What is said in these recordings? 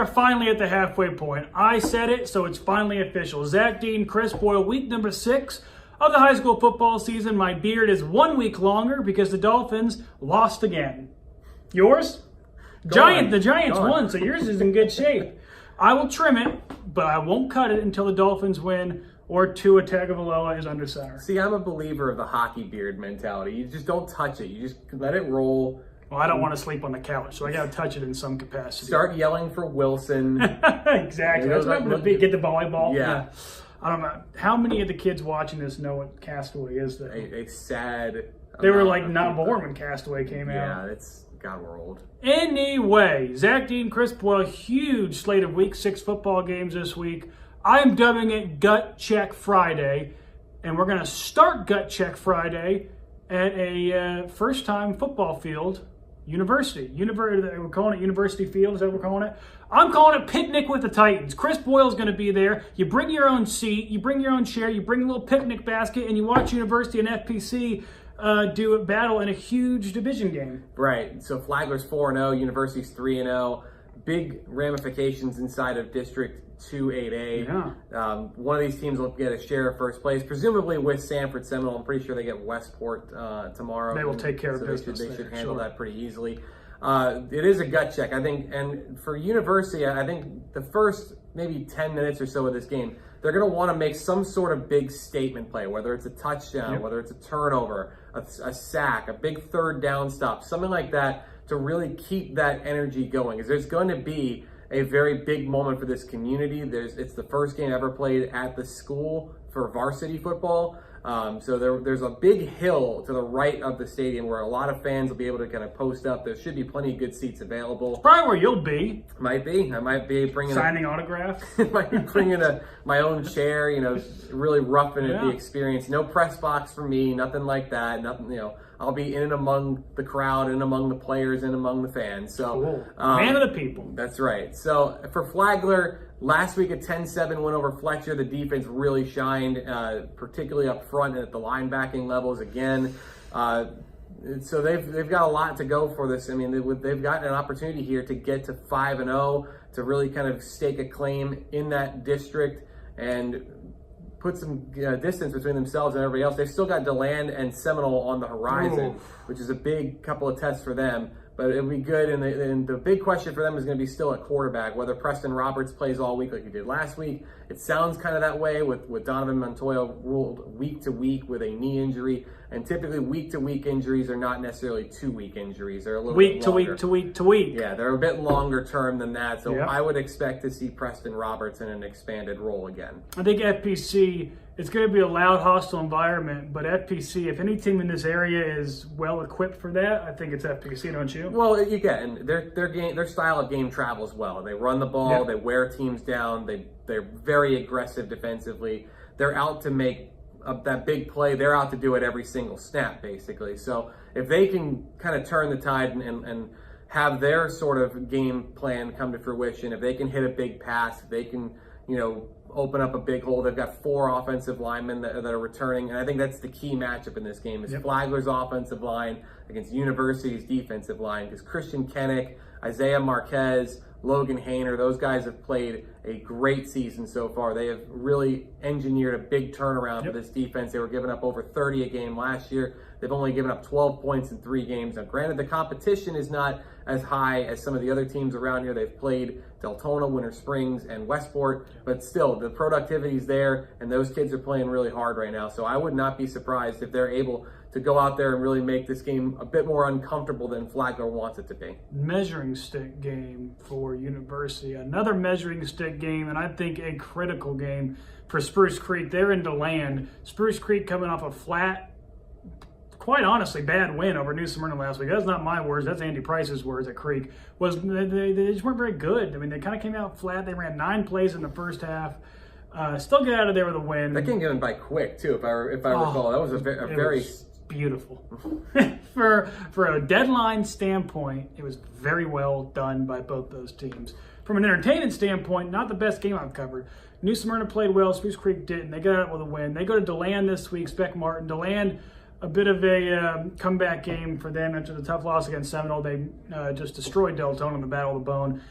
are finally at the halfway point. I said it, so it's finally official. Zach Dean, Chris Boyle, week number 6 of the high school football season. My beard is 1 week longer because the Dolphins lost again. Yours? The Giants won, so yours is in good shape. I will trim it, but I won't cut it until the Dolphins win or Tua Tagovailoa is under center. See, I'm a believer of the hockey beard mentality. You just don't touch it. You just let it roll. Well, I don't want to sleep on the couch, so I got to touch it in some capacity. Start yelling for Wilson. Exactly. That's what I'm going to be. Get the volleyball. Yeah. I don't know. How many of the kids watching this know what Castaway is, though? A sad... They were like not born when Castaway came out. Yeah, it's... God, we're old. Anyway, Zach Dean, Chris Boyle, huge slate of Week 6 football games this week. I am dubbing it Gutcheck Friday, and we're going to start Gutcheck Friday at a first-time football field, University. We're calling it University Field. Is that what we're calling it? I'm calling it Picnic with the Titans. Chris Boyle's going to be there. You bring your own seat, you bring your own chair, you bring a little picnic basket, and you watch University and FPC do a battle in a huge division game. Right. So Flagler's 4-0, University's 3-0. Big ramifications inside of District 2-8A. Yeah. One of these teams will get a share of first place, presumably with Sanford Seminole. I'm pretty sure they get Westport tomorrow. They will take care of business. They should handle that pretty easily. It is a gut check, I think. And for University, I think the first maybe 10 minutes or so of this game, they're going to want to make some sort of big statement play, whether it's a touchdown, whether it's a turnover, a sack, a big third down stop, something like that, to really keep that energy going. Because there's going to be a very big moment for this community. It's the first game ever played at the school for varsity football. So there's a big hill to the right of the stadium where a lot of fans will be able to kind of post up. There should be plenty of good seats available. Probably where you'll be. Might be. I might be bringing signing autographs. Might be bringing my own chair. Really roughing it the experience. No press box for me. Nothing like that. Nothing. I'll be in and among the crowd, in among the players, in among the fans. So, cool. Man of the people. That's right. So for Flagler, last week a 10-7 win over Fletcher. The defense really shined, particularly up front and at the linebacking levels again. So they've got a lot to go for this. I mean, they've got an opportunity here to get to 5-0, to really kind of stake a claim in that district and put some distance between themselves and everybody else. They've still got DeLand and Seminole on the horizon, which is a big couple of tests for them. But it'll be good, and the big question for them is going to be still at quarterback, whether Preston Roberts plays all week like he did last week. It sounds kind of that way with Donovan Montoya ruled week to week with a knee injury, and typically week to week injuries are not necessarily 2 week injuries. They're a little week bit to longer. week to week to week. Yeah, they're a bit longer term than that. So I would expect to see Preston Roberts in an expanded role again. I think FPC, it's going to be a loud, hostile environment, but FPC, if any team in this area is well equipped for that, I think it's FPC, don't you? Well, you get, and their style of game travels well. They run the ball, they wear teams down, they're very aggressive defensively. They're out to make that big play. They're out to do it every single snap, basically. So if they can kind of turn the tide and have their sort of game plan come to fruition, if they can hit a big pass, if they can, open up a big hole. They've got 4 offensive linemen that are returning, and I think that's the key matchup in this game is Flagler's offensive line against University's defensive line, because Christian Kennick, Isaiah Marquez, Logan Hayner, those guys have played a great season so far. They have really engineered a big turnaround for this defense. They were giving up over 30 a game last year. They've only given up 12 points in 3 games. Now, granted, the competition is not as high as some of the other teams around here. They've played Daytona, Winter Springs, and Westport, but still, the productivity is there, and those kids are playing really hard right now. So I would not be surprised if they're able to go out there and really make this game a bit more uncomfortable than Flagler wants it to be. Measuring stick game for University. Another measuring stick game, and I think a critical game for Spruce Creek. They're in DeLand. Spruce Creek coming off a flat, quite honestly, bad win over New Smyrna last week. That's not my words. That's Andy Price's words at Creek. They just weren't very good. I mean, they kind of came out flat. They ran 9 plays in the first half. Still get out of there with a win. That game given by quick, too, if I recall. That was a very beautiful. for a deadline standpoint, it was very well done by both those teams. From an entertainment standpoint, not the best game I've covered. New Smyrna played well. Spruce Creek didn't. They got out with a win. They go to DeLand this week. Spec Martin. DeLand a bit of a comeback game for them after the tough loss against Seminole. They just destroyed Daytona in the Battle of the Bone.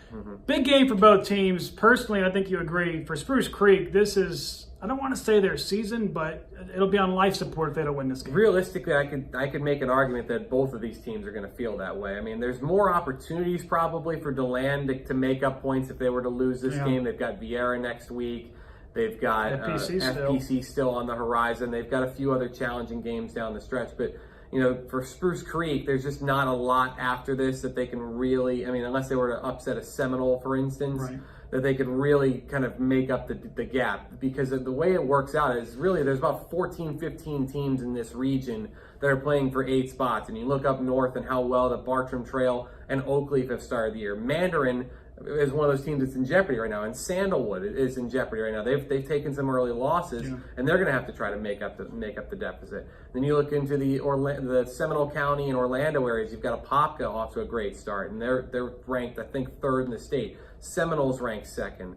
Big game for both teams. Personally, I think you agree. For Spruce Creek, this is, I don't want to say their season, but it'll be on life support if they don't win this game. Realistically, I could make an argument that both of these teams are going to feel that way. I mean, there's more opportunities probably for DeLand to make up points if they were to lose this game. They've got Vieira next week. They've got FPC still on the horizon. They've got a few other challenging games down the stretch. But, you know, for Spruce Creek, there's just not a lot after this that they can really, I mean, unless they were to upset a Seminole, for instance, that they could really kind of make up the gap. Because the way it works out is really there's about 14, 15 teams in this region that are playing for 8 spots. And you look up north and how well the Bartram Trail and Oakleaf have started the year. Mandarin is one of those teams that's in jeopardy right now, and Sandalwood is in jeopardy right now. They've taken some early losses, and they're going to have to try to make up the deficit. Then you look into the Seminole County and Orlando areas. You've got Apopka off to a great start, and they're ranked, I think, 3rd in the state. Seminole's ranked 2nd.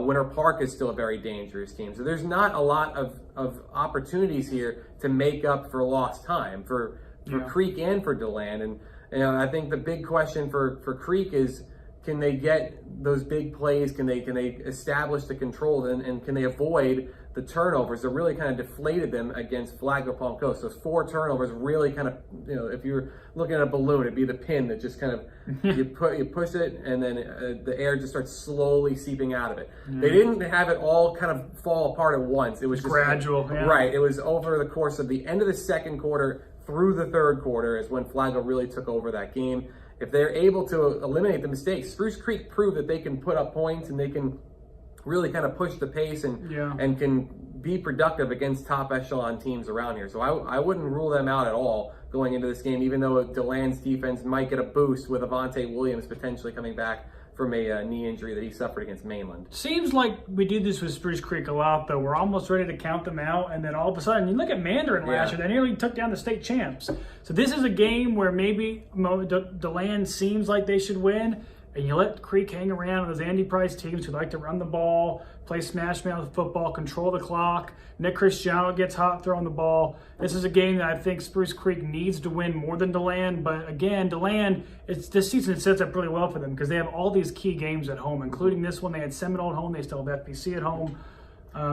Winter Park is still a very dangerous team. So there's not a lot of opportunities here to make up for lost time for Creek and for DeLand. And you know, I think the big question for Creek is, can they get those big plays? Can they establish the control, and can they avoid the turnovers that really kind of deflated them against Flagler Palm Coast? Those 4 turnovers really kind of, you know, if you're looking at a balloon, it'd be the pin that just kind of you push it, and then the air just starts slowly seeping out of it. They didn't have it all kind of fall apart at once. It was just gradual, right? It was over the course of the end of the 2nd quarter through the 3rd quarter is when Flagler really took over that game. If they're able to eliminate the mistakes, Spruce Creek proved that they can put up points and they can really kind of push the pace and can be productive against top echelon teams around here. So I wouldn't rule them out at all going into this game, even though DeLand's defense might get a boost with Avante Williams potentially coming back from a knee injury that he suffered against Mainland. Seems like we do this with Spruce Creek a lot, though. We're almost ready to count them out, and then all of a sudden, you look at Mandarin last year, they nearly took down the state champs. So this is a game where maybe DeLand seems like they should win, and you let Creek hang around with those Andy Price teams who like to run the ball, play smash mouth football, control the clock. Nick Cristiano gets hot throwing the ball. This is a game that I think Spruce Creek needs to win more than DeLand. But again, DeLand, this season sets up really well for them because they have all these key games at home, including this one. They had Seminole at home. They still have FPC at home.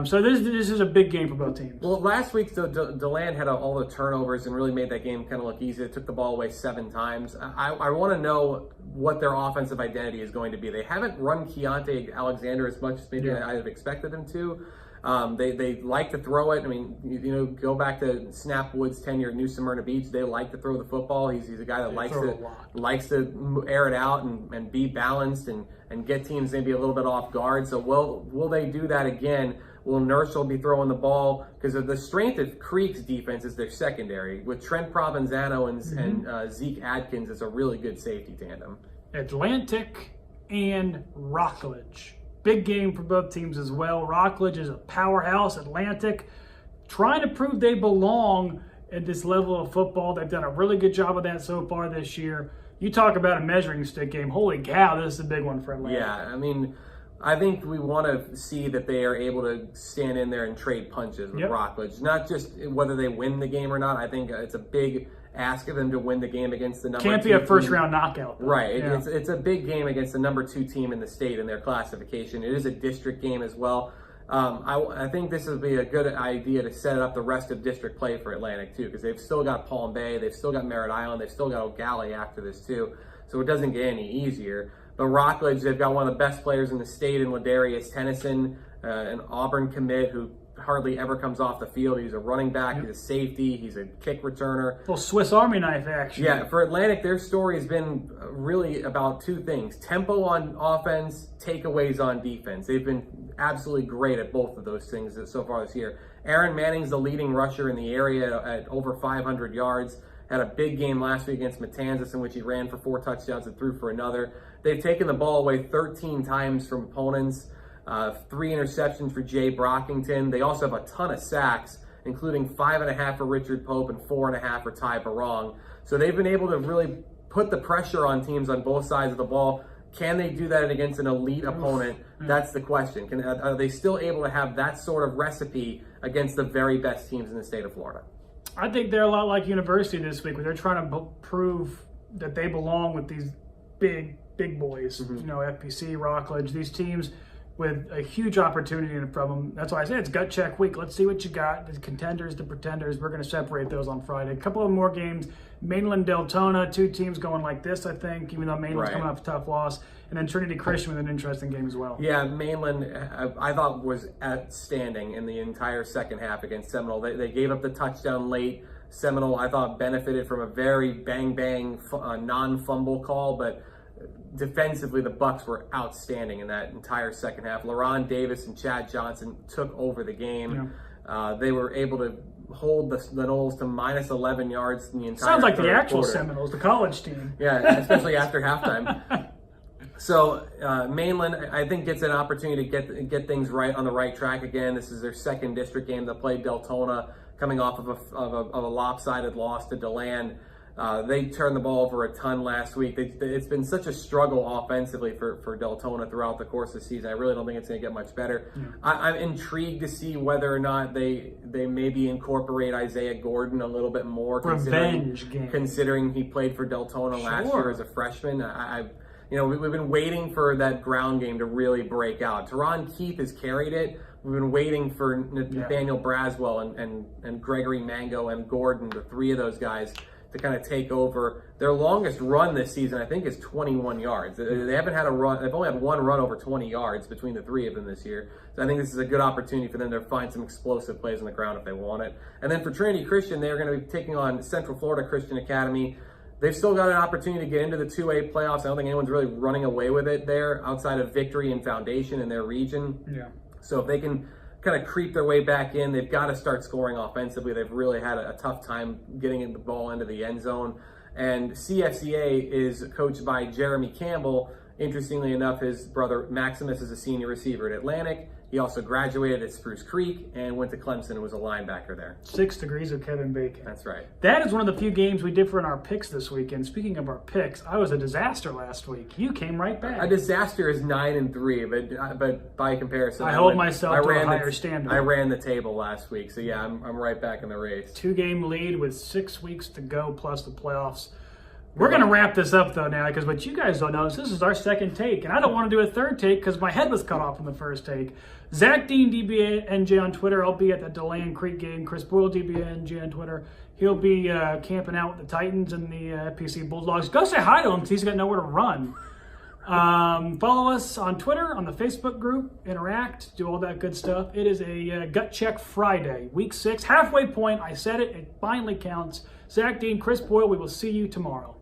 So this is a big game for both teams. Well, last week, DeLand had all the turnovers and really made that game kind of look easy. They took the ball away 7 times. I want to know what their offensive identity is going to be. They haven't run Keontae Alexander as much as maybe I have expected them to. They like to throw it. I mean, you know, go back to Snap Wood's tenure at New Smyrna Beach. They like to throw the football. He's a guy that likes to air it out and be balanced and get teams maybe a little bit off guard. So will they do that again? Will Nurse be throwing the ball? Because of the strength of Creek's defense is their secondary. With Trent Provenzano and Zeke Adkins, it's a really good safety tandem. Atlantic and Rockledge. Big game for both teams as well. Rockledge is a powerhouse. Atlantic trying to prove they belong at this level of football. They've done a really good job of that so far this year. You talk about a measuring stick game. Holy cow, this is a big one for Atlantic. Yeah, I mean, I think we want to see that they are able to stand in there and trade punches with Rockledge. Not just whether they win the game or not. I think it's a big ask of them to win the game against the number 2 Can't be a first-round knockout, though. Right. Yeah. It's a big game against the number 2 team in the state in their classification. It is a district game as well. I think this would be a good idea to set up the rest of district play for Atlantic, too, because they've still got Palm Bay, they've still got Merritt Island, they've still got O'Galley after this, too. So it doesn't get any easier. But Rockledge, they've got one of the best players in the state in Ladarius Tennyson, an Auburn commit who hardly ever comes off the field. He's a running back, he's a safety, he's a kick returner. Little Swiss Army knife action. Yeah, for Atlantic, their story has been really about 2 things. Tempo on offense, takeaways on defense. They've been absolutely great at both of those things so far this year. Aaron Manning's the leading rusher in the area at over 500 yards. Had a big game last week against Matanzas in which he ran for 4 touchdowns and threw for another. They've taken the ball away 13 times from opponents. 3 interceptions for Jay Brockington. They also have a ton of sacks, including 5.5 for Richard Pope and 4.5 for Ty Barong. So they've been able to really put the pressure on teams on both sides of the ball. Can they do that against an elite opponent? That's the question. Are they still able to have that sort of recipe against the very best teams in the state of Florida? I think they're a lot like University this week, where they're trying to prove that they belong with these big boys. Mm-hmm. You know, FPC, Rockledge, these teams with a huge opportunity in front of them. That's why I say it's gut check week. Let's see what you got. The contenders, the pretenders. We're going to separate those on Friday. A couple of more games. Mainland, Daytona, two teams going like this, I think, even though Mainland's coming off a tough loss. And then Trinity Christian with an interesting game as well. Yeah, Mainland, I thought, was outstanding in the entire second half against Seminole. They gave up the touchdown late. Seminole, I thought, benefited from a very bang-bang non-fumble call, but defensively, the Bucks were outstanding in that entire second half. LaRon Davis and Chad Johnson took over the game. Yeah. They were able to hold the Noles to minus 11 yards in the entire Sounds like the actual quarter. Seminoles, the college team. Yeah, especially after halftime. So Mainland, I think, gets an opportunity to get things right on the right track again. This is their second district game. They played Daytona, coming off of a lopsided loss to DeLand. They turned the ball over a ton last week. It's been such a struggle offensively for Daytona throughout the course of the season. I really don't think it's going to get much better. Yeah. I'm intrigued to see whether or not they maybe incorporate Isaiah Gordon a little bit more. Considering he played for Daytona last year as a freshman. We've been waiting for that ground game to really break out. Teron Keith has carried it. We've been waiting for Nathaniel Braswell and Gregory Mango and Gordon, the three of those guys, to kind of take over. Their longest run this season, I think, is 21 yards. They haven't had a run. They've only had one run over 20 yards between the three of them this year. So I think this is a good opportunity for them to find some explosive plays on the ground if they want it. And then for Trinity Christian, they're going to be taking on Central Florida Christian Academy. They've still got an opportunity to get into the 2A playoffs. I don't think anyone's really running away with it there outside of Victory and Foundation in their region. Yeah. So if they can kind of creep their way back in, they've got to start scoring offensively. They've really had a tough time getting the ball into the end zone. And CFCA is coached by Jeremy Campbell. Interestingly enough, his brother Maximus is a senior receiver at Atlantic. He also graduated at Spruce Creek and went to Clemson and was a linebacker there. 6 degrees of Kevin Bacon. That's right. That is one of the few games we differ in our picks this weekend. Speaking of our picks, I was a disaster last week. You came right back. A disaster is 9-3, but by comparison, I hold myself to a higher standard. I ran the table last week, so yeah, I'm right back in the race. 2-game lead with 6 weeks to go plus the playoffs. We're going to wrap this up, though, now, because what you guys don't know is this is our second take, and I don't want to do a third take because my head was cut off in the first take. Zach Dean, DBNJ on Twitter. I'll be at the DeLand Creek game. Chris Boyle, DBNJ on Twitter. He'll be camping out with the Titans and the FPC Bulldogs. Go say hi to him because he's got nowhere to run. Follow us on Twitter, on the Facebook group, interact, do all that good stuff. It is a Gut Check Friday, week 6, halfway point. I said it. It finally counts. Zach Dean, Chris Boyle, we will see you tomorrow.